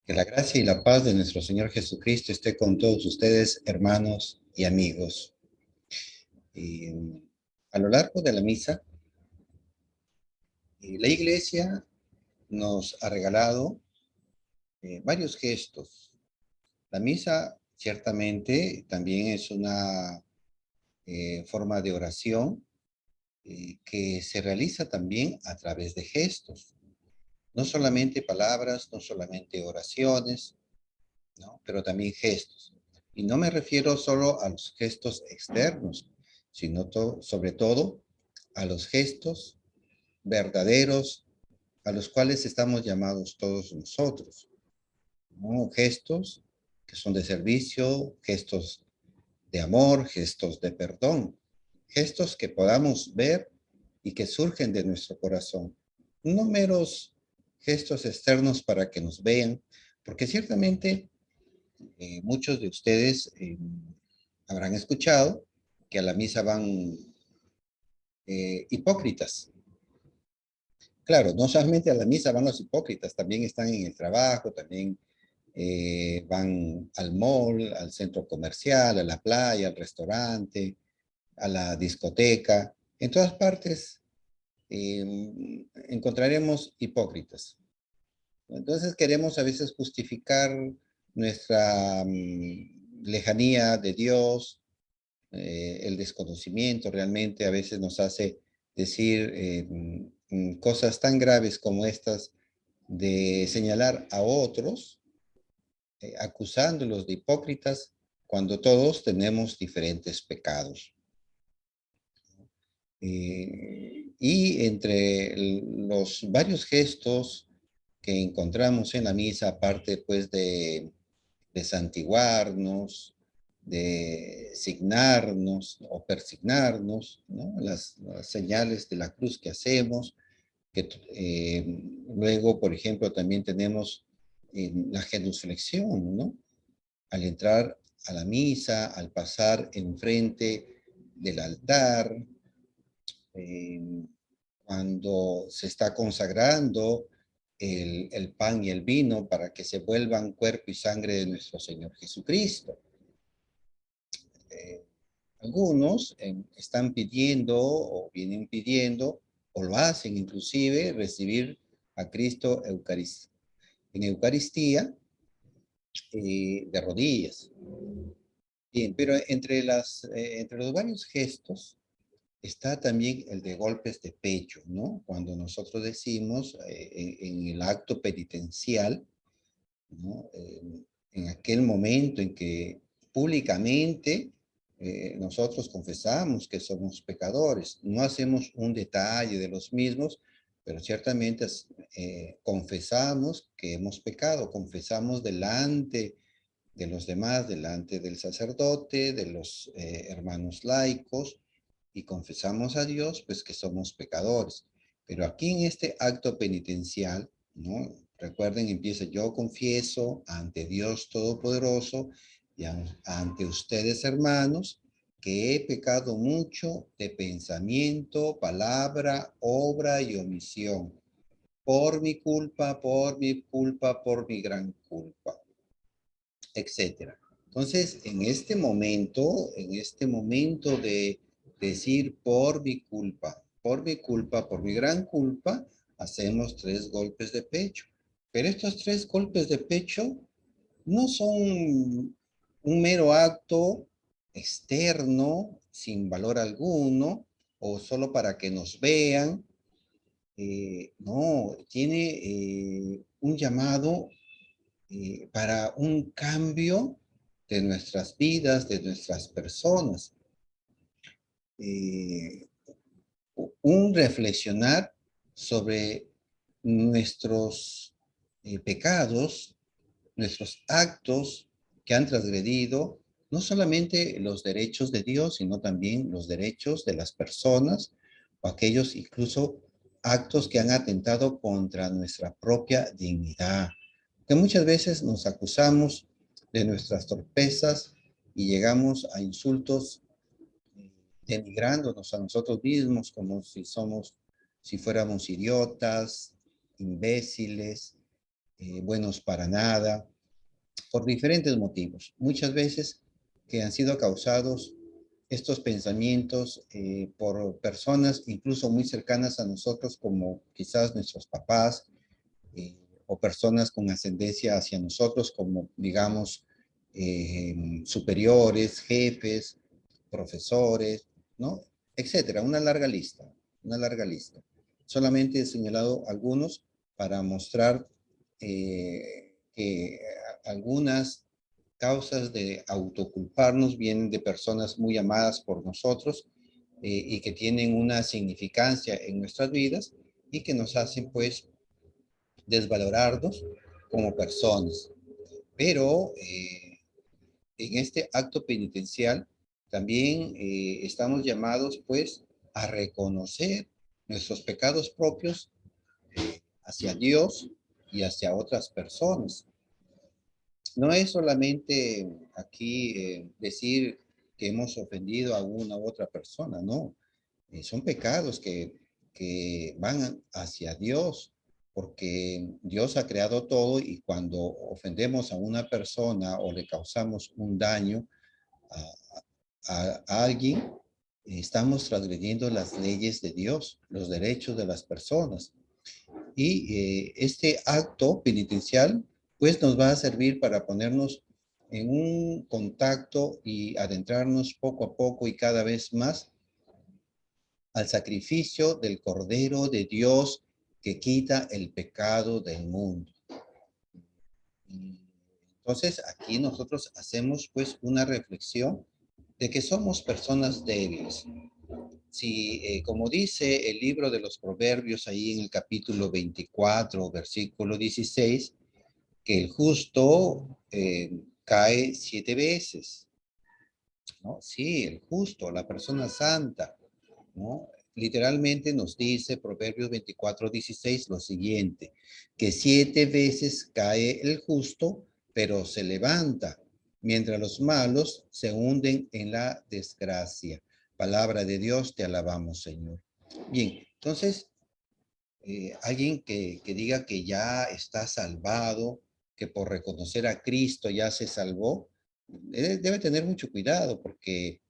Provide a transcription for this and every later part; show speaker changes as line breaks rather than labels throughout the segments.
Que la gracia y la paz de nuestro Señor Jesucristo esté con todos ustedes, hermanos y amigos. Y, a lo largo de la misa, la Iglesia nos ha regalado varios gestos. La misa ciertamente también es una forma de oración que se realiza también a través de gestos. No solamente palabras, no solamente oraciones, ¿no? Pero también gestos. Y no me refiero solo a los gestos externos, sino sobre todo a los gestos verdaderos a los cuales estamos llamados todos nosotros, ¿no? Gestos que son de servicio, gestos de amor, gestos de perdón, gestos que podamos ver y que surgen de nuestro corazón. No meros gestos externos para que nos vean, porque ciertamente muchos de ustedes habrán escuchado que a la misa van hipócritas. Claro, no solamente a la misa van los hipócritas, también están en el trabajo, también van al mall, al centro comercial, a la playa, al restaurante, a la discoteca. En todas partes encontraremos hipócritas. Entonces queremos a veces justificar nuestra lejanía de Dios, el desconocimiento realmente a veces nos hace decir cosas tan graves como estas de señalar a otros, acusándolos de hipócritas cuando todos tenemos diferentes pecados. Y entre los varios gestos que encontramos en la misa, aparte pues de santiguarnos, de signarnos o persignarnos, ¿no? Las señales de la cruz que hacemos, que luego, por ejemplo, también tenemos la genuflexión, ¿no? Al entrar a la misa, al pasar enfrente del altar, eh, cuando se está consagrando el pan y el vino para que se vuelvan cuerpo y sangre de nuestro Señor Jesucristo. Eh, Algunos están pidiendo o vienen pidiendo o lo hacen inclusive recibir a Cristo en Eucaristía de rodillas. Bien, pero entre los varios gestos está también el de golpes de pecho, ¿no? Cuando nosotros decimos en el acto penitencial, ¿no? En aquel momento en que públicamente nosotros confesamos que somos pecadores, no hacemos un detalle de los mismos, pero ciertamente confesamos que hemos pecado, confesamos delante de los demás, delante del sacerdote, de los hermanos laicos, y confesamos a Dios, pues que somos pecadores. Pero aquí en este acto penitencial, ¿no? Recuerden, empieza: yo confieso ante Dios Todopoderoso y ante ustedes, hermanos, que he pecado mucho de pensamiento, palabra, obra y omisión, por mi gran culpa, etcétera. Entonces, en este momento de decir por mi gran culpa, hacemos 3 golpes de pecho. Pero estos 3 golpes de pecho no son un mero acto externo, sin valor alguno, o solo para que nos vean. No, tiene un llamado para un cambio de nuestras vidas, de nuestras personas. Eh, un reflexionar sobre nuestros pecados, nuestros actos que han transgredido no solamente los derechos de Dios, sino también los derechos de las personas o aquellos incluso actos que han atentado contra nuestra propia dignidad. Que muchas veces nos acusamos de nuestras torpezas y llegamos a insultos denigrándonos a nosotros mismos como si fuéramos idiotas, imbéciles, buenos para nada, por diferentes motivos. Muchas veces que han sido causados estos pensamientos por personas incluso muy cercanas a nosotros, como quizás nuestros papás, o personas con ascendencia hacia nosotros, como digamos superiores, jefes, profesores, ¿no? Etcétera, una larga lista. Solamente he señalado algunos para mostrar que algunas causas de autoculparnos vienen de personas muy amadas por nosotros y que tienen una significancia en nuestras vidas y que nos hacen pues desvalorarnos como personas. Pero en este acto penitencial también estamos llamados pues a reconocer nuestros pecados propios hacia Dios y hacia otras personas. No es solamente aquí decir que hemos ofendido a una u otra persona, no. Son pecados que van hacia Dios, porque Dios ha creado todo y cuando ofendemos a una persona o le causamos un daño a alguien, estamos transgrediendo las leyes de Dios, los derechos de las personas. Y este acto penitencial, pues nos va a servir para ponernos en un contacto y adentrarnos poco a poco y cada vez más al sacrificio del Cordero de Dios que quita el pecado del mundo. Entonces, aquí nosotros hacemos pues una reflexión de que somos personas débiles. Si, como dice el libro de los Proverbios ahí en el capítulo 24, versículo 16, que el justo cae 7 veces, ¿no? Sí, el justo, la persona santa, ¿no? Literalmente nos dice Proverbios 24:16 lo siguiente, que 7 veces cae el justo, pero se levanta, mientras los malos se hunden en la desgracia. Palabra de Dios, te alabamos, Señor. Bien, entonces, alguien que diga que ya está salvado, que por reconocer a Cristo ya se salvó, debe tener mucho cuidado porque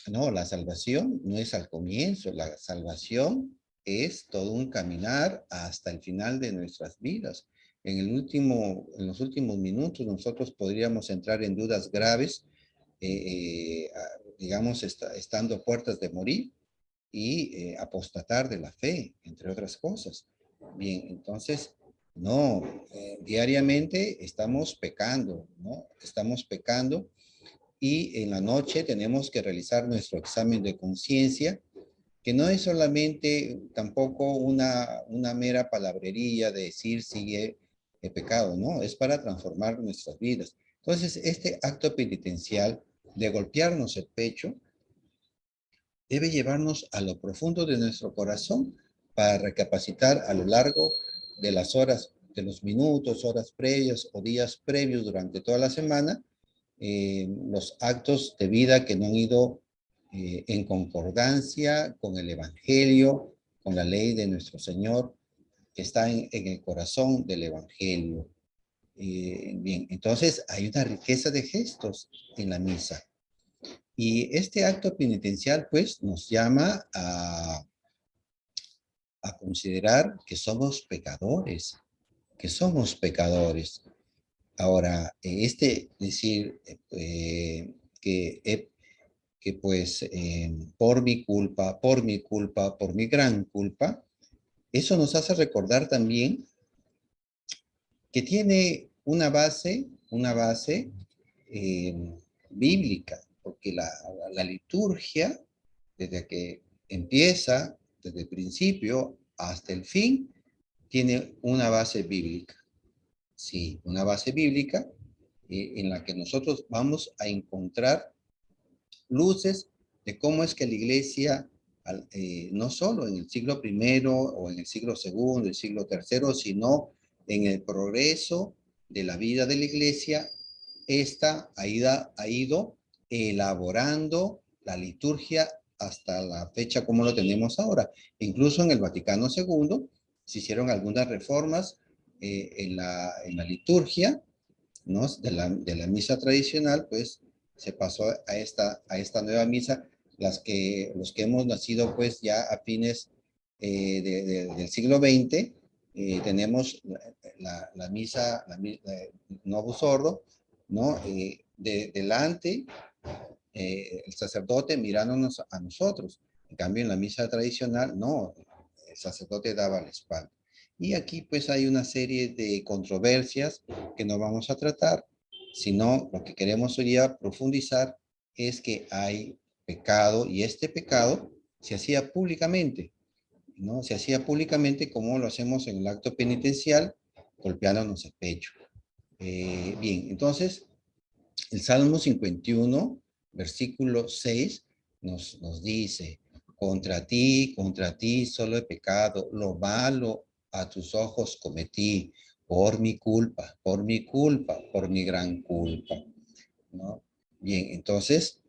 no, la salvación no es al comienzo, la salvación es todo un caminar hasta el final de nuestras vidas. En los últimos minutos nosotros podríamos entrar en dudas graves, digamos, estando a puertas de morir y apostatar de la fe, entre otras cosas. Bien, entonces, no, diariamente estamos pecando, ¿no? Estamos pecando y en la noche tenemos que realizar nuestro examen de conciencia, que no es solamente tampoco una mera palabrería de decir sigue el pecado, no, es para transformar nuestras vidas. Entonces, este acto penitencial de golpearnos el pecho debe llevarnos a lo profundo de nuestro corazón para recapacitar a lo largo de las horas, de los minutos, horas previas o días previos durante toda la semana, los actos de vida que no han ido en concordancia con el Evangelio, con la ley de nuestro Señor, que está en el corazón del Evangelio. Bien, entonces hay una riqueza de gestos en la misa. Y este acto penitencial, pues, nos llama a considerar que somos pecadores, que somos pecadores. Ahora, decir que, que pues por mi gran culpa, eso nos hace recordar también que tiene una base eh, bíblica, porque la liturgia, desde que empieza, desde el principio hasta el fin, tiene una base bíblica. Sí, una base bíblica en la que nosotros vamos a encontrar luces de cómo es que la iglesia, no solo en el siglo primero o en el siglo segundo, el siglo tercero, sino en el progreso de la vida de la iglesia, esta ha ido elaborando la liturgia hasta la fecha como lo tenemos ahora. Incluso en el Vaticano II se hicieron algunas reformas en la liturgia, ¿no? De la misa tradicional, pues se pasó a esta nueva misa, los que hemos nacido pues ya a fines del siglo XX, tenemos la misa, Novus Ordo, ¿no? Delante, el sacerdote mirándonos a nosotros. En cambio, en la misa tradicional, no, el sacerdote daba la espalda. Y aquí pues hay una serie de controversias que no vamos a tratar, sino lo que queremos hoy día profundizar es que hay pecado y este pecado se hacía públicamente, ¿no? Se hacía públicamente como lo hacemos en el acto penitencial, golpeándonos el pecho. Bien, entonces el Salmo 51, versículo 6, nos dice, contra ti solo he pecado, lo malo a tus ojos cometí, por mi culpa, por mi gran culpa, ¿no? Bien, entonces,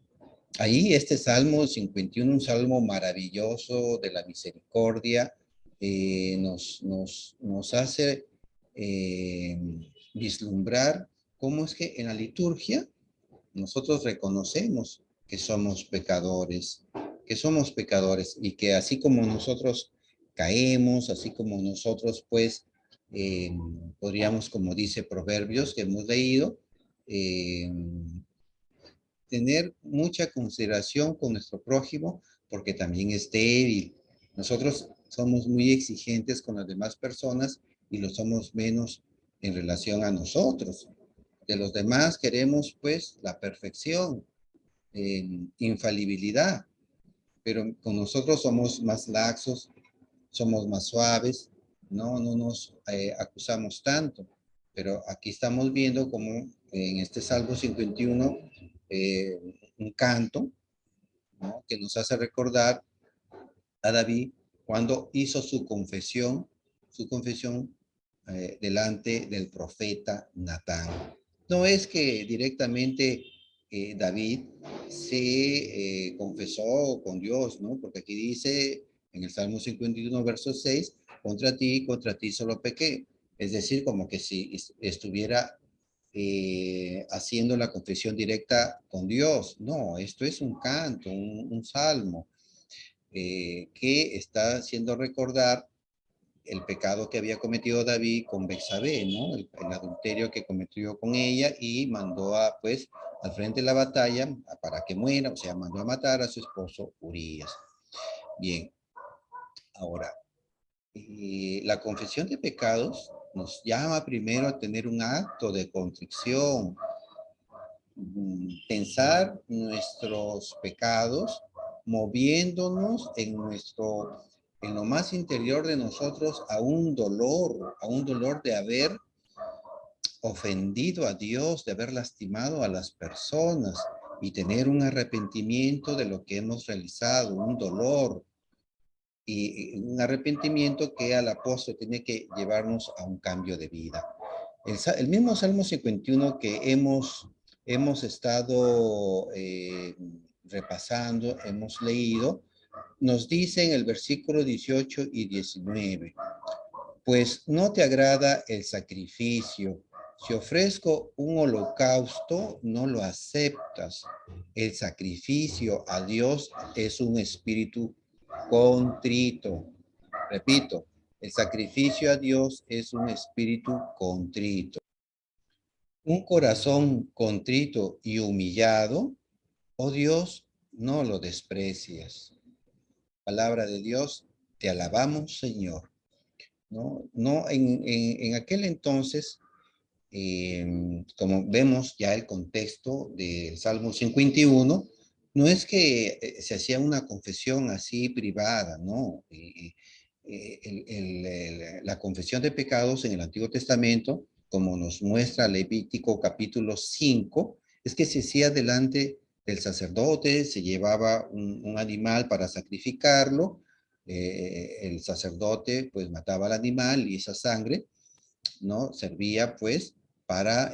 ahí este Salmo 51, un salmo maravilloso de la misericordia, nos hace eh, vislumbrar cómo es que en la liturgia nosotros reconocemos que somos pecadores y que así como nosotros caemos, así como nosotros pues podríamos, como dice Proverbios que hemos leído, eh, tener mucha consideración con nuestro prójimo porque también es débil. Nosotros somos muy exigentes con las demás personas y lo somos menos en relación a nosotros. De los demás queremos pues la perfección, infalibilidad, pero con nosotros somos más laxos, somos más suaves, no nos acusamos tanto. Pero aquí estamos viendo como en este Salmo 51, eh, un canto, ¿no? Que nos hace recordar a David cuando hizo su confesión delante del profeta Natán. No es que directamente David se confesó con Dios, ¿no? Porque aquí dice en el Salmo 51, verso 6, contra ti solo pequé. Es decir, como que si estuviera haciendo la confesión directa con Dios. No, esto es un canto, un salmo que está haciendo recordar el pecado que había cometido David con Betsabé, ¿no? El adulterio que cometió con ella y mandó a, pues, al frente de la batalla para que muera, o sea, mandó a matar a su esposo Urías. Bien, ahora, la confesión de pecados nos llama primero a tener un acto de contrición, pensar nuestros pecados, moviéndonos en lo más interior de nosotros a un dolor de haber ofendido a Dios, de haber lastimado a las personas y tener un arrepentimiento de lo que hemos realizado, un dolor y un arrepentimiento que al apóstol tiene que llevarnos a un cambio de vida. El mismo Salmo 51 que hemos estado repasando, hemos leído, nos dice en el versículo 18 y 19, pues no te agrada el sacrificio. Si ofrezco un holocausto, no lo aceptas. El sacrificio a Dios es un espíritu contrito. Repito, el sacrificio a Dios es un espíritu contrito. Un corazón contrito y humillado, oh Dios, no lo desprecias. Palabra de Dios, te alabamos, Señor. No en aquel entonces, como vemos ya el contexto del Salmo 51, no es que se hacía una confesión así privada, ¿no? La confesión de pecados en el Antiguo Testamento, como nos muestra Levítico capítulo 5, es que se hacía delante del sacerdote, se llevaba un animal para sacrificarlo, el sacerdote pues mataba al animal y esa sangre, ¿no? Servía pues para,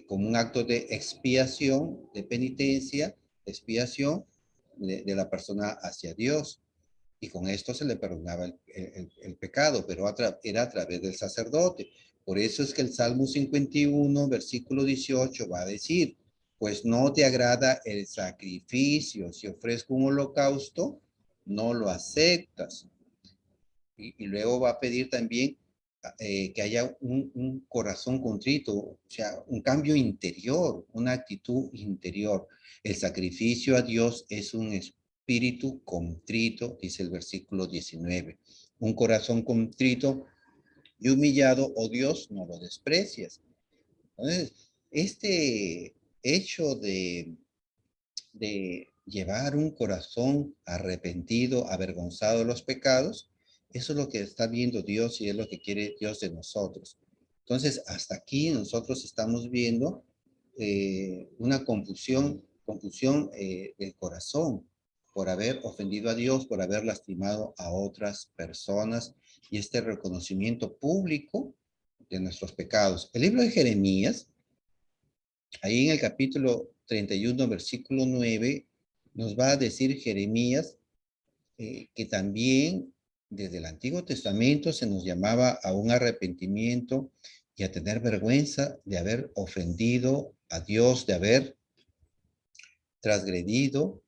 como un acto de expiación, de penitencia, expiación de la persona hacia Dios. y con esto se le perdonaba el pecado, pero era a través del sacerdote. Por eso es que el Salmo 51, versículo 18 va a decir, pues no te agrada el sacrificio, si ofrezco un holocausto, no lo aceptas. Y luego va a pedir también que haya un corazón contrito, o sea, un cambio interior, una actitud interior. El sacrificio a Dios es un espíritu contrito, dice el versículo 19. Un corazón contrito y humillado, oh Dios, no lo desprecias. Entonces, este hecho de llevar un corazón arrepentido, avergonzado de los pecados, eso es lo que está viendo Dios y es lo que quiere Dios de nosotros. Entonces, hasta aquí nosotros estamos viendo una confusión del corazón por haber ofendido a Dios, por haber lastimado a otras personas y este reconocimiento público de nuestros pecados. El libro de Jeremías, ahí en el capítulo 31, versículo 9, nos va a decir Jeremías que también desde el Antiguo Testamento se nos llamaba a un arrepentimiento y a tener vergüenza de haber ofendido a Dios, de haber transgredido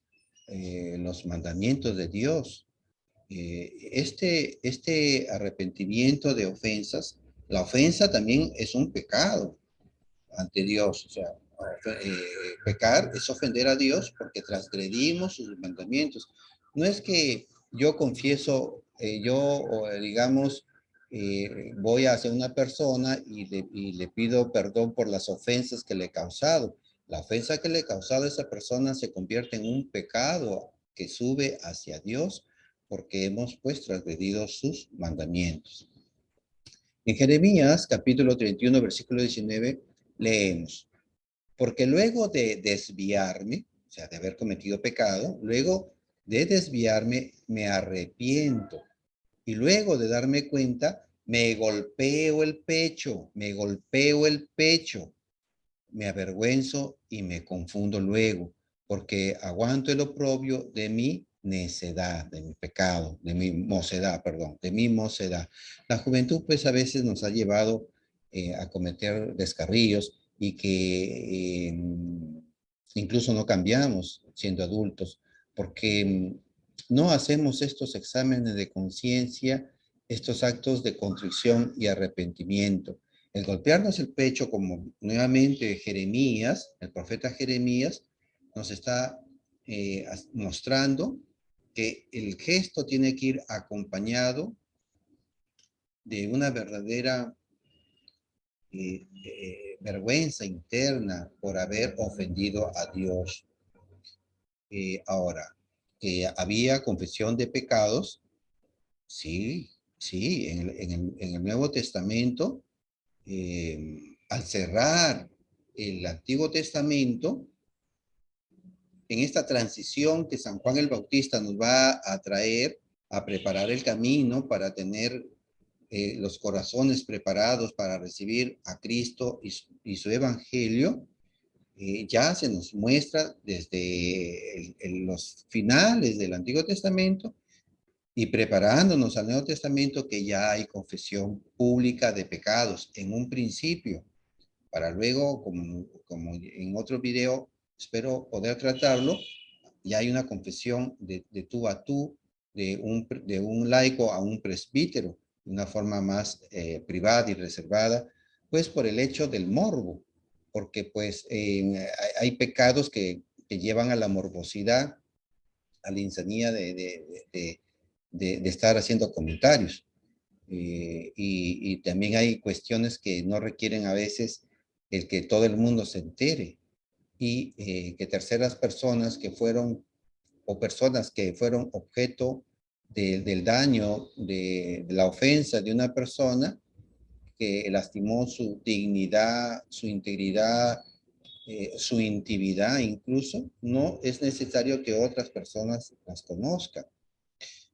los mandamientos de Dios. Este arrepentimiento de ofensas, la ofensa también es un pecado ante Dios. O sea, pecar es ofender a Dios porque transgredimos sus mandamientos. No es que yo confieso, digamos, voy hacia una persona y le pido perdón por las ofensas que le he causado. La ofensa que le he causado a esa persona se convierte en un pecado que sube hacia Dios porque hemos pues transgredido sus mandamientos. En Jeremías, capítulo 31, versículo 19, leemos, porque luego de desviarme, o sea, de haber cometido pecado, luego de desviarme me arrepiento y luego de darme cuenta me golpeo el pecho, me avergüenzo y me confundo luego, porque aguanto el oprobio de mi necedad, de mi pecado, de mi mocedad, perdón, de mi mocedad. La juventud pues a veces nos ha llevado a cometer descarríos y que incluso no cambiamos siendo adultos, porque no hacemos estos exámenes de conciencia, estos actos de contrición y arrepentimiento. El golpearnos el pecho, como nuevamente Jeremías, el profeta Jeremías, nos está mostrando que el gesto tiene que ir acompañado de una verdadera vergüenza interna por haber ofendido a Dios. Ahora, había confesión de pecados, sí, sí, en el Nuevo Testamento, al cerrar el Antiguo Testamento, en esta transición que San Juan el Bautista nos va a traer a preparar el camino para tener los corazones preparados para recibir a Cristo y su evangelio, ya se nos muestra desde los finales del Antiguo Testamento y preparándonos al Nuevo Testamento que ya hay confesión pública de pecados en un principio, para luego, como en otro video, espero poder tratarlo, ya hay una confesión de tú a tú, de un laico a un presbítero, de una forma más privada y reservada, pues por el hecho del morbo, porque pues hay pecados que llevan a la morbosidad, a la insanía de estar haciendo comentarios. Y también hay cuestiones que no requieren a veces el que todo el mundo se entere y que terceras personas que fueron o personas que fueron objeto del daño, de la ofensa de una persona que lastimó su dignidad, su integridad, su intimidad incluso, no es necesario que otras personas las conozcan.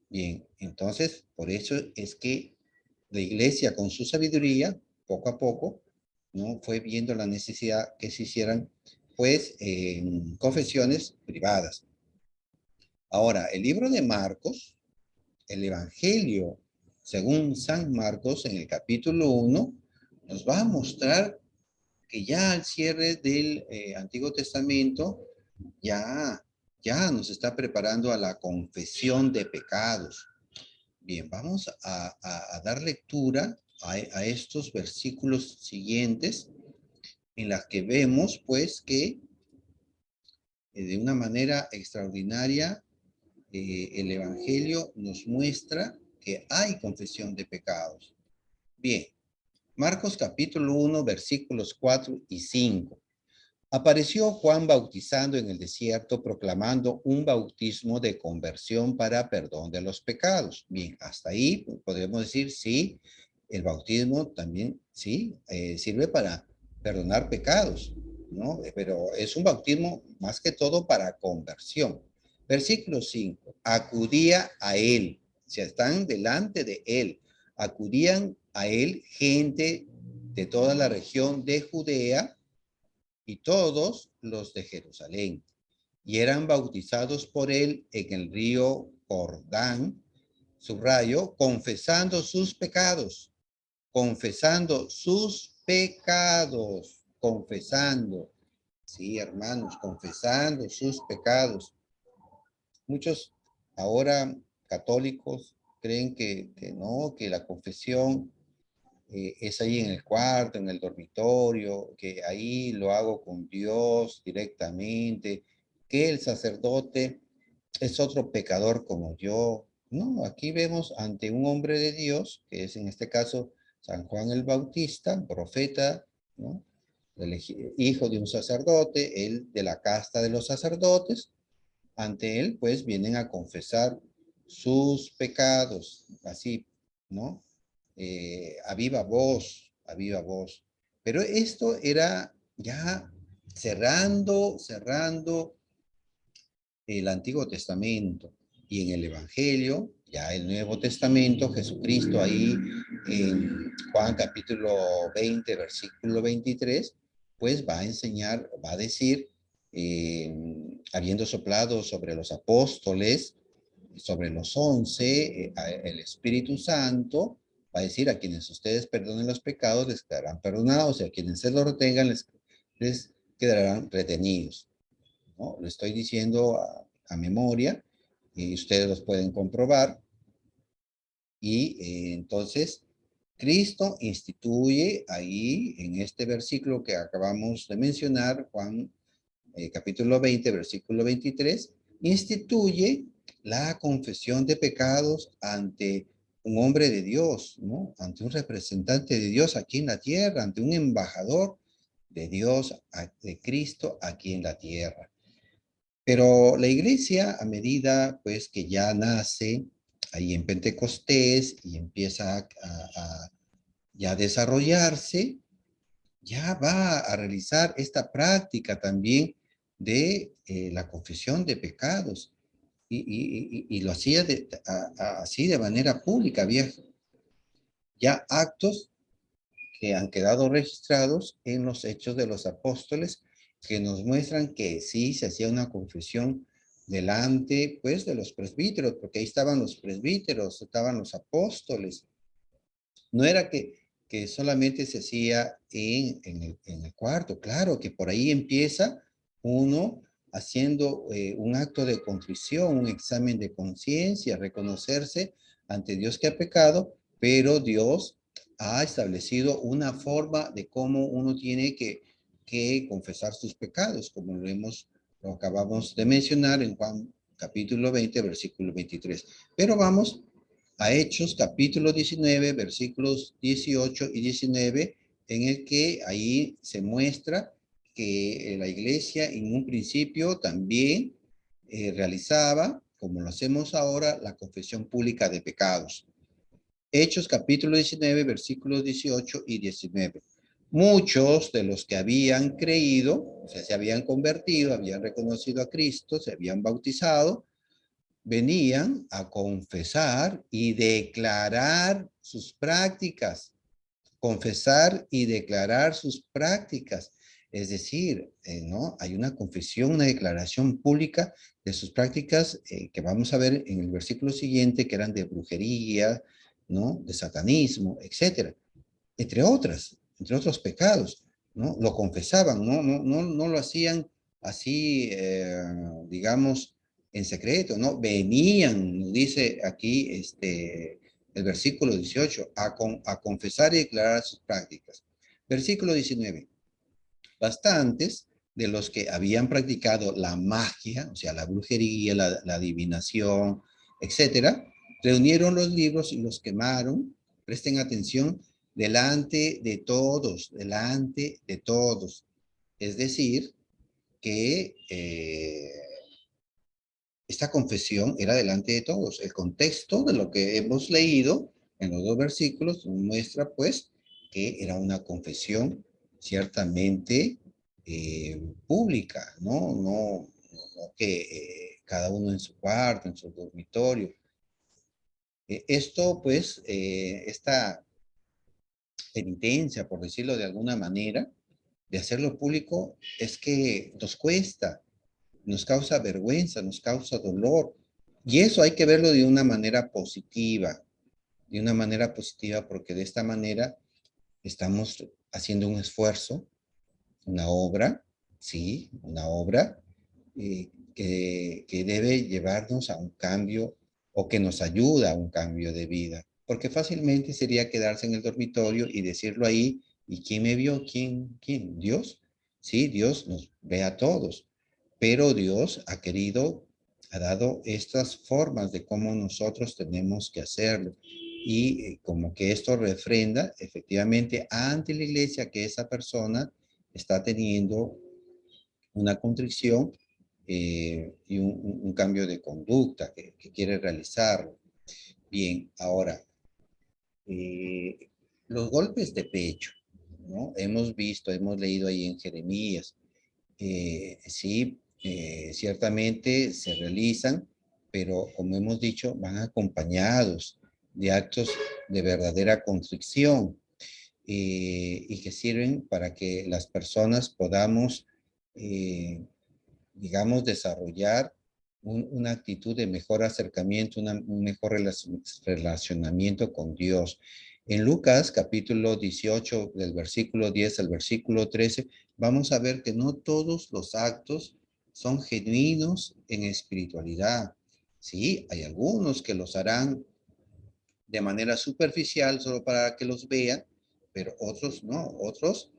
Bien, entonces, por eso es que la iglesia con su sabiduría, poco a poco, ¿no? Fue viendo la necesidad que se hicieran, pues, confesiones privadas. Ahora, el libro de Marcos, el Evangelio, según San Marcos, en el capítulo 1, nos va a mostrar que ya al cierre del Antiguo Testamento, ya nos está preparando a la confesión de pecados. Bien, vamos a dar lectura a estos versículos siguientes, en las que vemos, pues, que de una manera extraordinaria, el Evangelio nos muestra que hay confesión de pecados. Bien, Marcos capítulo 1, versículos 4 y 5. Apareció Juan bautizando en el desierto, proclamando un bautismo de conversión para perdón de los pecados. Bien, hasta ahí podemos decir, sí, el bautismo también, sí, sirve para perdonar pecados, ¿no? Pero es un bautismo más que todo para conversión. Versículo 5, acudía a él, o sea, están delante de él, acudían a él gente de toda la región de Judea y todos los de Jerusalén, y eran bautizados por él en el río Jordán, subrayo, confesando sus pecados, confesando, sí, hermanos, confesando sus pecados. Muchos ahora católicos creen que no, que la confesión es ahí en el cuarto, en el dormitorio, que ahí lo hago con Dios directamente, que el sacerdote es otro pecador como yo. No, aquí vemos ante un hombre de Dios, que es en este caso San Juan el Bautista, profeta, ¿no? Hijo de un sacerdote, él de la casta de los sacerdotes. Ante él, pues, vienen a confesar sus pecados, así, ¿no? A viva voz, a viva voz. Pero esto era ya cerrando el Antiguo Testamento, y en el Evangelio, ya el Nuevo Testamento, Jesucristo ahí en Juan capítulo 20, versículo 23, pues va a enseñar, va a decir, habiendo soplado sobre los apóstoles, sobre los 11, el Espíritu Santo, va a decir, a quienes ustedes perdonen los pecados, les quedarán perdonados, y a quienes se los retengan, les quedarán retenidos, ¿no? Lo estoy diciendo a memoria, y ustedes los pueden comprobar. Y entonces, Cristo instituye ahí, en este versículo que acabamos de mencionar, Juan capítulo 20, versículo 23, instituye la confesión de pecados ante un hombre de Dios, ¿no? Ante un representante de Dios aquí en la tierra, ante un embajador de Dios, de Cristo aquí en la tierra. Pero la iglesia, a medida pues que ya nace ahí en Pentecostés y empieza a ya desarrollarse, ya va a realizar esta práctica también de la confesión de pecados. Y lo hacía así de manera pública. Había ya actos que han quedado registrados en los Hechos de los Apóstoles, que nos muestran que sí se hacía una confesión delante, pues, de los presbíteros, porque ahí estaban los presbíteros, estaban los apóstoles. No era que solamente se hacía en el cuarto, claro, que por ahí empieza uno haciendo un acto de contrición, un examen de conciencia, reconocerse ante Dios que ha pecado, pero Dios ha establecido una forma de cómo uno tiene que confesar sus pecados, como lo acabamos de mencionar en Juan capítulo 20, versículo 23. Pero vamos a Hechos capítulo 19, versículos 18 y 19, en el que ahí se muestra que la iglesia en un principio también realizaba, como lo hacemos ahora, la confesión pública de pecados. Hechos capítulo 19, versículos 18 y 19. Muchos de los que habían creído, o sea, se habían convertido, habían reconocido a Cristo, se habían bautizado, venían a confesar y declarar sus prácticas. Confesar y declarar sus prácticas. Es decir, ¿no? Hay una confesión, una declaración pública de sus prácticas que vamos a ver en el versículo siguiente, que eran de brujería, ¿no? De satanismo, etcétera, entre otros pecados, ¿no? Lo confesaban, no lo hacían así, digamos, en secreto, ¿no? Venían, dice aquí el versículo 18, a confesar y declarar sus prácticas. Versículo 19. Bastantes de los que habían practicado la magia, o sea, la brujería, la adivinación, etcétera, reunieron los libros y los quemaron. Presten atención, delante de todos. Es decir, que esta confesión era delante de todos. El contexto de lo que hemos leído en los dos versículos muestra, pues, que era una confesión ciertamente pública, no que cada uno en su cuarto, en su dormitorio. Esto, pues, esta penitencia, por decirlo de alguna manera, de hacerlo público, es que nos cuesta, nos causa vergüenza, nos causa dolor. Y eso hay que verlo de una manera positiva, porque de esta manera estamos haciendo un esfuerzo, una obra, sí, una obra que debe llevarnos a un cambio o que nos ayuda a un cambio de vida. Porque fácilmente sería quedarse en el dormitorio y decirlo ahí, ¿y quién me vio? ¿Quién? ¿Dios? Sí, Dios nos ve a todos, pero Dios ha querido, ha dado estas formas de cómo nosotros tenemos que hacerlo. Y como que esto refrenda efectivamente ante la iglesia que esa persona está teniendo una contrición y un cambio de conducta que quiere realizar. Bien, ahora, eh, los golpes de pecho, ¿no? Hemos visto, hemos leído ahí en Jeremías, sí, ciertamente se realizan, pero como hemos dicho, van acompañados de actos de verdadera constricción y que sirven para que las personas podamos, digamos, desarrollar una actitud de mejor acercamiento, un mejor relacionamiento con Dios. En Lucas capítulo 18, del versículo 10 al versículo 13, vamos a ver que no todos los actos son genuinos en espiritualidad. Sí, hay algunos que los harán de manera superficial solo para que los vean, pero otros no, otros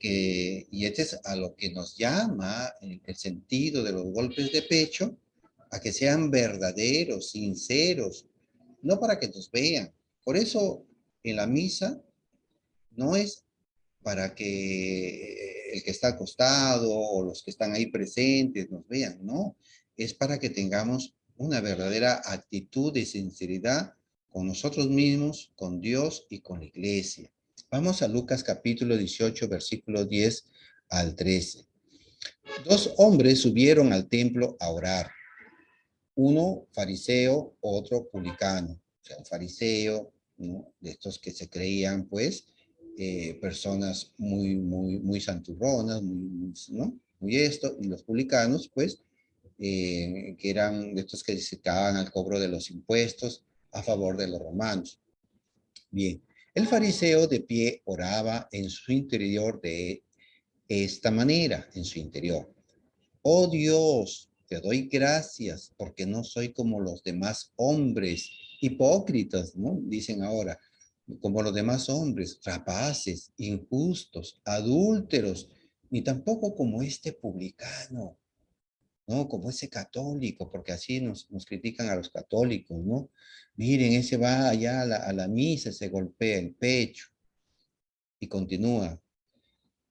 y este es a lo que nos llama en el sentido de los golpes de pecho, a que sean verdaderos, sinceros, no para que nos vean. Por eso en la misa no es para que el que está acostado o los que están ahí presentes nos vean, no, es para que tengamos una verdadera actitud de sinceridad con nosotros mismos, con Dios y con la iglesia. Vamos a Lucas capítulo 18, versículo 10 al 13. Dos hombres subieron al templo a orar, uno fariseo, otro publicano. O sea, un fariseo, ¿no? De estos que se creían, pues, personas muy santurronas, ¿no? Muy esto, y los publicanos, pues, que eran de estos que se dedicaban al cobro de los impuestos a favor de los romanos. Bien, el fariseo de pie oraba en su interior de esta manera, en su interior. Oh Dios, te doy gracias porque no soy como los demás hombres, hipócritas, ¿no? Dicen ahora, como los demás hombres, rapaces, injustos, adúlteros, ni tampoco como este publicano, ¿no? Como ese católico, porque así nos critican a los católicos, ¿no? Miren, ese va allá a la misa, se golpea el pecho y continúa.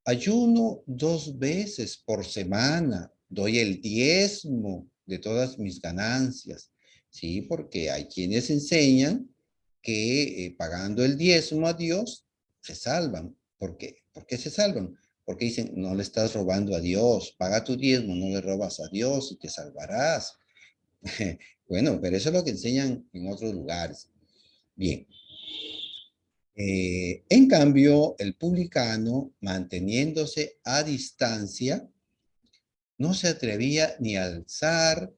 Ayuno 2 veces por semana, doy el diezmo de todas mis ganancias, ¿sí? Porque hay quienes enseñan que pagando el diezmo a Dios se salvan. ¿Por qué? ¿Por qué se salvan? Porque dicen, no le estás robando a Dios, paga tu diezmo, no le robas a Dios y te salvarás. Bueno, pero eso es lo que enseñan en otros lugares. Bien, En cambio, el publicano, manteniéndose a distancia, no se atrevía ni a alzar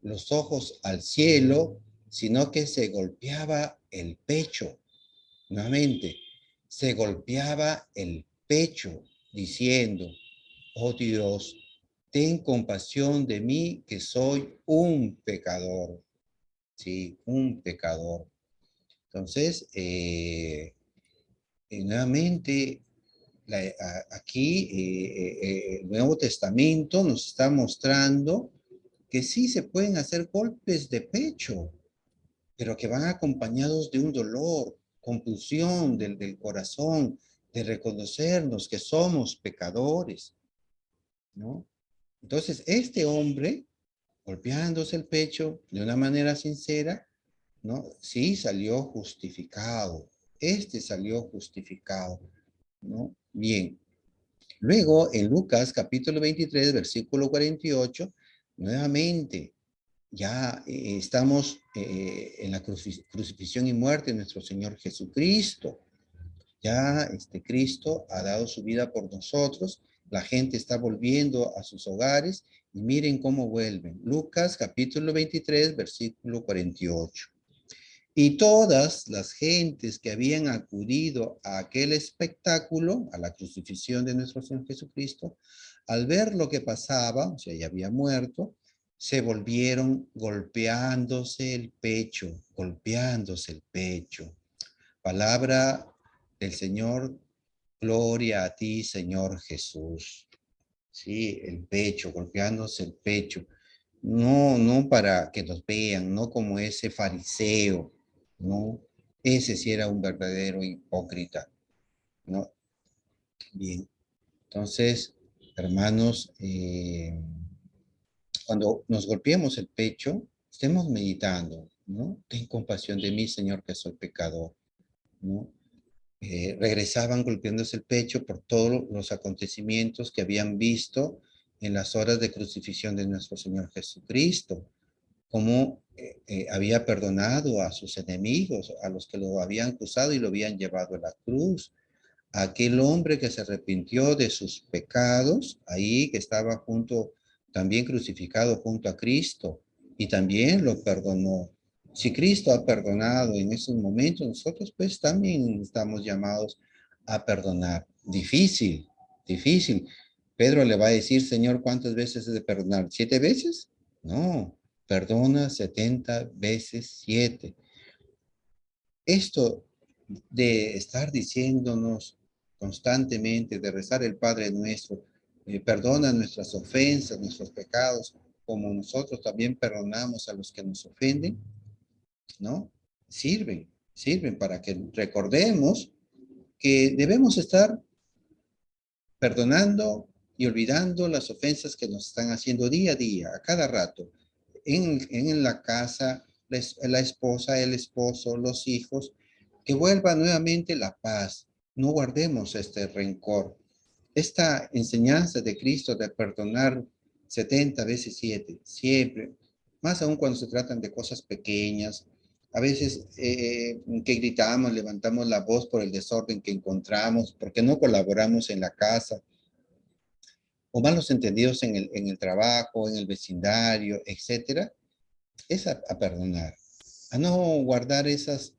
los ojos al cielo, sino que se golpeaba el pecho. Nuevamente, se golpeaba el pecho diciendo, oh Dios, ten compasión de mí que soy un pecador. Sí, un pecador. Entonces, nuevamente, aquí el Nuevo Testamento nos está mostrando que sí se pueden hacer golpes de pecho, pero que van acompañados de un dolor, compulsión del corazón, de reconocernos que somos pecadores, ¿no? Entonces, este hombre, golpeándose el pecho de una manera sincera, ¿no? Sí salió justificado. Este salió justificado, ¿no? Bien. Luego, en Lucas capítulo 23, versículo 48, nuevamente ya estamos en la crucifixión y muerte de nuestro Señor Jesucristo. Ya Cristo ha dado su vida por nosotros. La gente está volviendo a sus hogares y miren cómo vuelven. Lucas capítulo 23, versículo 48. Y todas las gentes que habían acudido a aquel espectáculo, a la crucifixión de nuestro Señor Jesucristo, al ver lo que pasaba, o sea, ya había muerto, se volvieron golpeándose el pecho. Palabra del Señor, gloria a ti, Señor Jesús. Sí, el pecho, golpeándose el pecho. No, no para que nos vean, no como ese fariseo, no. Ese sí era un verdadero hipócrita, ¿no? Bien, entonces, hermanos, cuando nos golpeemos el pecho, estemos meditando, ¿no? Ten compasión de mí, Señor, que soy pecador, ¿no? Regresaban golpeándose el pecho por todos los acontecimientos que habían visto en las horas de crucifixión de nuestro Señor Jesucristo, cómo había perdonado a sus enemigos, a los que lo habían acusado y lo habían llevado a la cruz. Aquel hombre que se arrepintió de sus pecados, ahí que estaba junto, también crucificado junto a Cristo, y también lo perdonó. Si Cristo ha perdonado en esos momentos, nosotros pues también estamos llamados a perdonar. Difícil, difícil. Pedro le va a decir, Señor, ¿cuántas veces es de perdonar? ¿7 veces? No, perdona 70 veces 7. Esto de estar diciéndonos constantemente, de rezar el Padre Nuestro, perdona nuestras ofensas, nuestros pecados, como nosotros también perdonamos a los que nos ofenden, ¿no? Sirven para que recordemos que debemos estar perdonando y olvidando las ofensas que nos están haciendo día a día, a cada rato, en la casa, la esposa, el esposo, los hijos, que vuelva nuevamente la paz. No guardemos este rencor. Esta enseñanza de Cristo de perdonar 70 veces 7, siempre, más aún cuando se tratan de cosas pequeñas, a veces que gritamos, levantamos la voz por el desorden que encontramos, porque no colaboramos en la casa, o malos entendidos en el trabajo, en el vecindario, etcétera, es a perdonar, a no guardar esos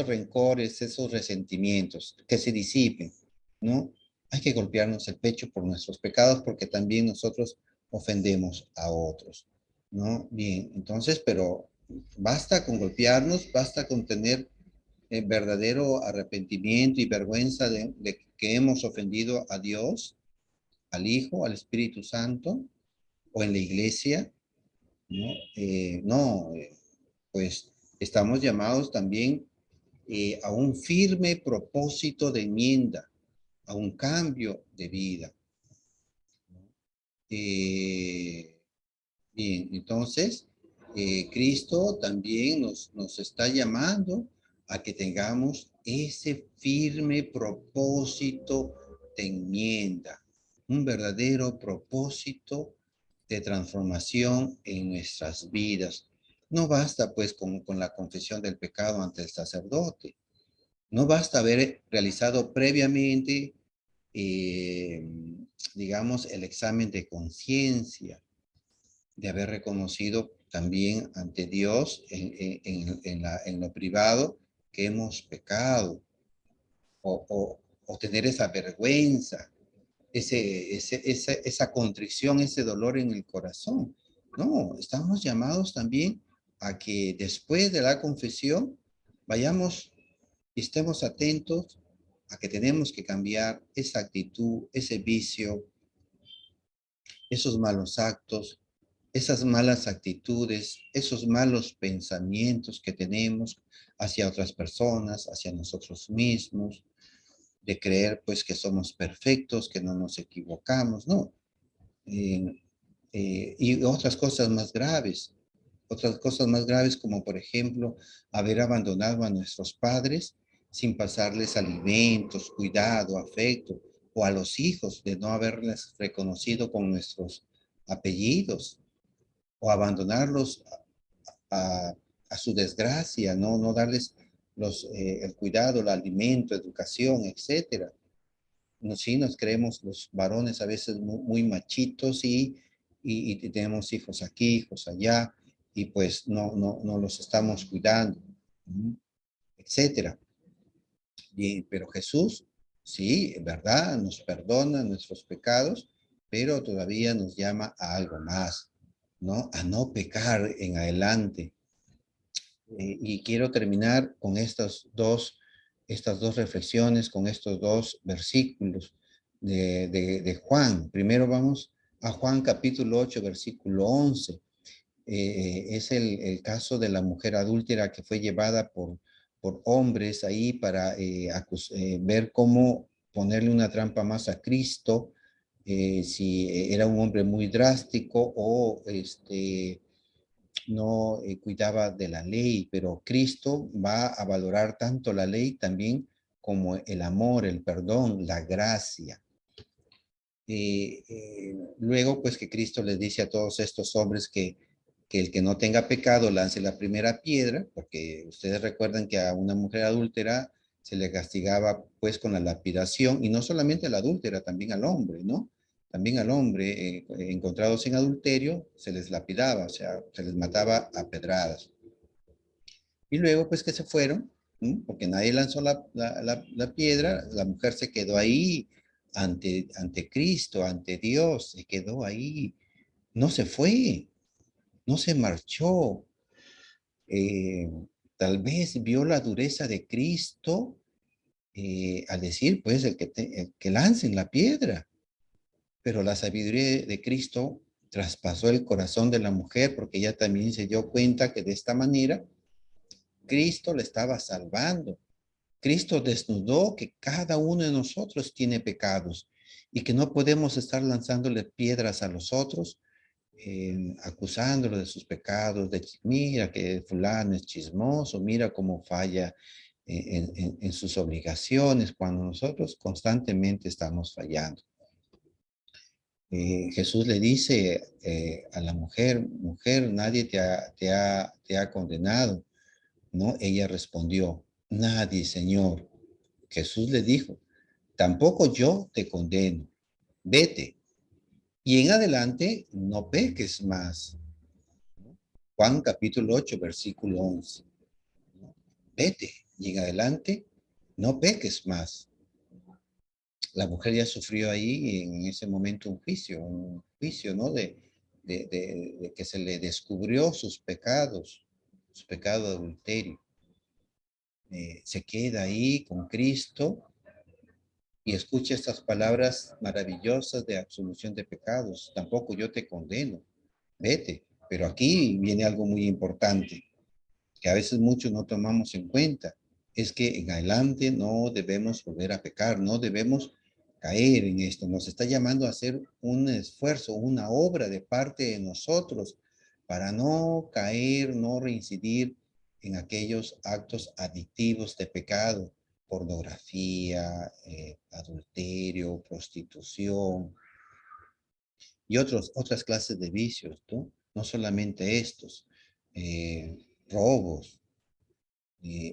rencores, esos resentimientos, que se disipen, ¿no? Hay que golpearnos el pecho por nuestros pecados porque también nosotros ofendemos a otros, ¿no? Bien, entonces, pero basta con golpearnos, basta con tener verdadero arrepentimiento y vergüenza de que hemos ofendido a Dios, al Hijo, al Espíritu Santo, o en la iglesia, ¿no? No, pues estamos llamados también a un firme propósito de enmienda, a un cambio de vida, ¿no? Bien, entonces, Cristo también nos está llamando a que tengamos ese firme propósito de enmienda, un verdadero propósito de transformación en nuestras vidas. No basta pues con la confesión del pecado ante el sacerdote, No basta haber realizado previamente, digamos, el examen de conciencia, de haber reconocido también ante Dios en lo privado que hemos pecado, o tener esa vergüenza, esa contrición, ese dolor en el corazón. No, estamos llamados también a que después de la confesión vayamos y estemos atentos a que tenemos que cambiar esa actitud, ese vicio, esos malos actos, esas malas actitudes, esos malos pensamientos que tenemos hacia otras personas, hacia nosotros mismos, de creer pues que somos perfectos, que no nos equivocamos, no. Eh, y otras cosas más graves como por ejemplo haber abandonado a nuestros padres sin pasarles alimentos, cuidado, afecto, o a los hijos de no haberles reconocido con nuestros apellidos, o abandonarlos a, a su desgracia, no darles el cuidado, el alimento, educación, etcétera. Sí, nos creemos los varones a veces muy machitos y tenemos hijos aquí, hijos allá, y pues no los estamos cuidando, etcétera. Pero Jesús, sí, es verdad, nos perdona nuestros pecados, pero todavía nos llama a algo más, ¿no? A no pecar en adelante. Y quiero terminar con estas dos reflexiones, con estos dos versículos de Juan. Primero vamos a Juan capítulo 8, versículo 11. Es el caso de la mujer adúltera que fue llevada por hombres ahí para ver cómo ponerle una trampa más a Cristo, si era un hombre muy drástico o no cuidaba de la ley, pero Cristo va a valorar tanto la ley también como el amor, el perdón, la gracia. Luego, pues que Cristo les dice a todos estos hombres que el que no tenga pecado lance la primera piedra, porque ustedes recuerdan que a una mujer adúltera se le castigaba pues con la lapidación, y no solamente a la adúltera, también al hombre, ¿no? También al hombre, encontrados en adulterio, se les lapidaba, o sea, se les mataba a pedradas. Y luego, pues que se fueron, ¿no? Porque nadie lanzó la piedra, la mujer se quedó ahí ante Cristo, ante Dios, se quedó ahí, no se fue, no se marchó. Eh, Tal vez vio la dureza de Cristo al decir, pues, el que lancen la piedra, pero la sabiduría de Cristo traspasó el corazón de la mujer porque ella también se dio cuenta que de esta manera Cristo le estaba salvando. Cristo desnudó que cada uno de nosotros tiene pecados y que no podemos estar lanzándole piedras a los otros, acusándolo de sus pecados, de mira que fulano es chismoso, mira cómo falla en sus obligaciones, cuando nosotros constantemente estamos fallando. Jesús le dice a la mujer, mujer, nadie te ha condenado, ¿no? Ella respondió, nadie, Señor. Jesús le dijo, tampoco yo te condeno, vete. Y en adelante no peques más. Juan capítulo 8, versículo 11. Vete. Y en adelante no peques más. La mujer ya sufrió ahí en ese momento un juicio, ¿no? De que se le descubrió sus pecados, su pecado de adulterio. Se queda ahí con Cristo y escucha estas palabras maravillosas de absolución de pecados. Tampoco yo te condeno, vete. Pero aquí viene algo muy importante, que a veces muchos no tomamos en cuenta. Es que en adelante no debemos volver a pecar, no debemos caer en esto. Nos está llamando a hacer un esfuerzo, una obra de parte de nosotros para no caer, no reincidir en aquellos actos adictivos de pecado, pornografía, adulterio, prostitución y otras clases de vicios, ¿no? No solamente estos, robos,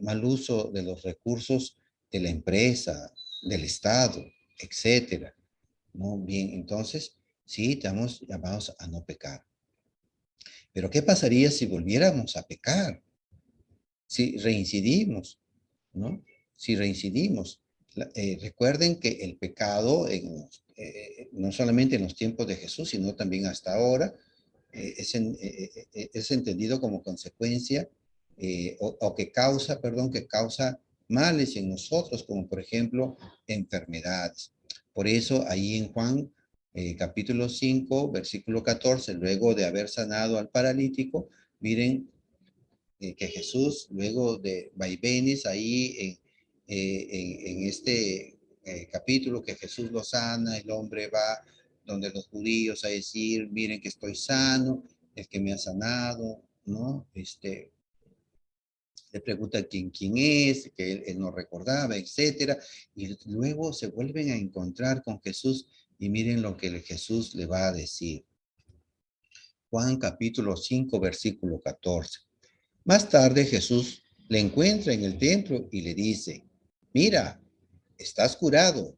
mal uso de los recursos de la empresa, del Estado, etcétera. ¿No? Bien, entonces, sí, estamos llamados a no pecar. Pero ¿qué pasaría si volviéramos a pecar? Si reincidimos, ¿no? Si reincidimos. Recuerden que el pecado, no solamente en los tiempos de Jesús, sino también hasta ahora, es entendido como consecuencia o que causa, perdón, que causa males en nosotros, como por ejemplo enfermedades. Por eso ahí en Juan capítulo 5, versículo 14, luego de haber sanado al paralítico, miren que Jesús, luego de vaivenes ahí en este capítulo que Jesús lo sana, el hombre va donde los judíos a decir, miren que estoy sano, el que me ha sanado, ¿no? Le pregunta quién es, que él no recordaba, etcétera, y luego se vuelven a encontrar con Jesús y miren lo que Jesús le va a decir. Juan capítulo 5, versículo 14. Más tarde Jesús le encuentra en el templo y le dice, mira, estás curado,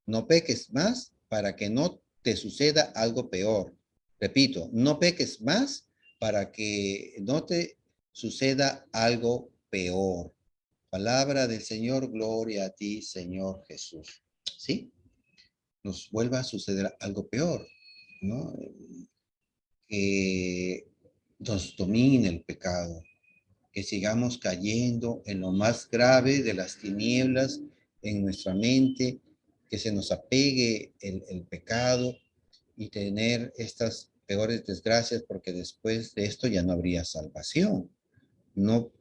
no peques más para que no te suceda algo peor. Repito, no peques más para que no te suceda algo peor. Palabra del Señor, gloria a ti, Señor Jesús. ¿Sí? Nos vuelva a suceder algo peor, ¿no? Que nos domine el pecado, que sigamos cayendo en lo más grave de las tinieblas en nuestra mente, que se nos apegue el pecado y tener estas peores desgracias, porque después de esto ya no habría salvación. No,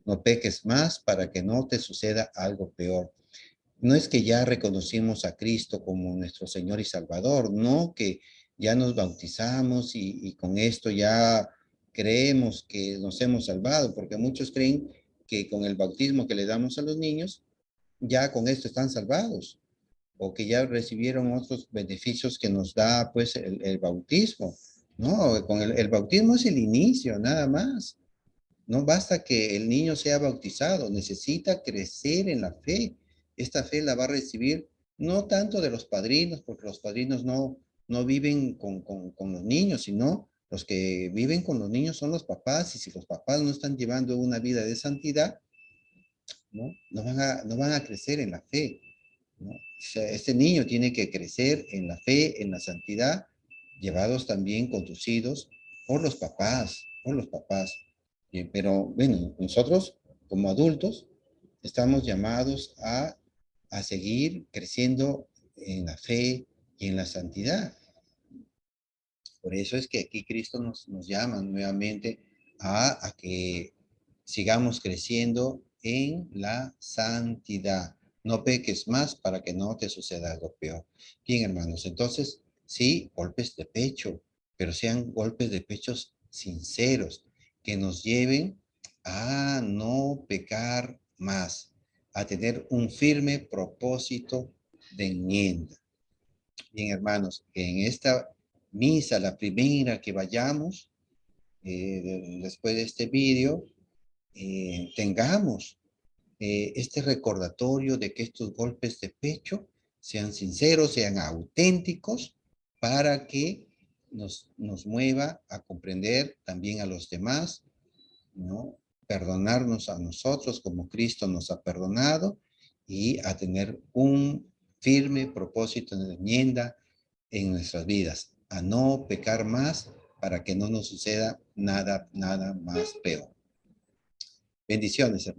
no peques más para que no te suceda algo peor. No es que ya reconocimos a Cristo como nuestro Señor y Salvador, no que ya nos bautizamos y con esto ya creemos que nos hemos salvado, porque muchos creen que con el bautismo que le damos a los niños, ya con esto están salvados, o que ya recibieron otros beneficios que nos da pues el bautismo. No, con el bautismo es el inicio, nada más. No basta que el niño sea bautizado, necesita crecer en la fe. Esta fe la va a recibir no tanto de los padrinos, porque los padrinos no viven con los niños, sino los que viven con los niños son los papás, y si los papás no están llevando una vida de santidad, no van a crecer en la fe, ¿no? O sea, este niño tiene que crecer en la fe, en la santidad, llevados también, conducidos por los papás. Pero bueno, nosotros como adultos estamos llamados a seguir creciendo en la fe y en la santidad. Por eso es que aquí Cristo nos llama nuevamente a que sigamos creciendo en la santidad. No peques más para que no te suceda algo peor. Bien, hermanos, entonces, sí, golpes de pecho, pero sean golpes de pechos sinceros, que nos lleven a no pecar más, a tener un firme propósito de enmienda. Bien, hermanos, en esta misa, la primera que vayamos, después de este vídeo, tengamos este recordatorio de que estos golpes de pecho sean sinceros, sean auténticos, para que nos mueva a comprender también a los demás, ¿no? Perdonarnos a nosotros como Cristo nos ha perdonado y a tener un firme propósito de enmienda en nuestras vidas, a no pecar más para que no nos suceda nada más peor. Bendiciones, hermanos.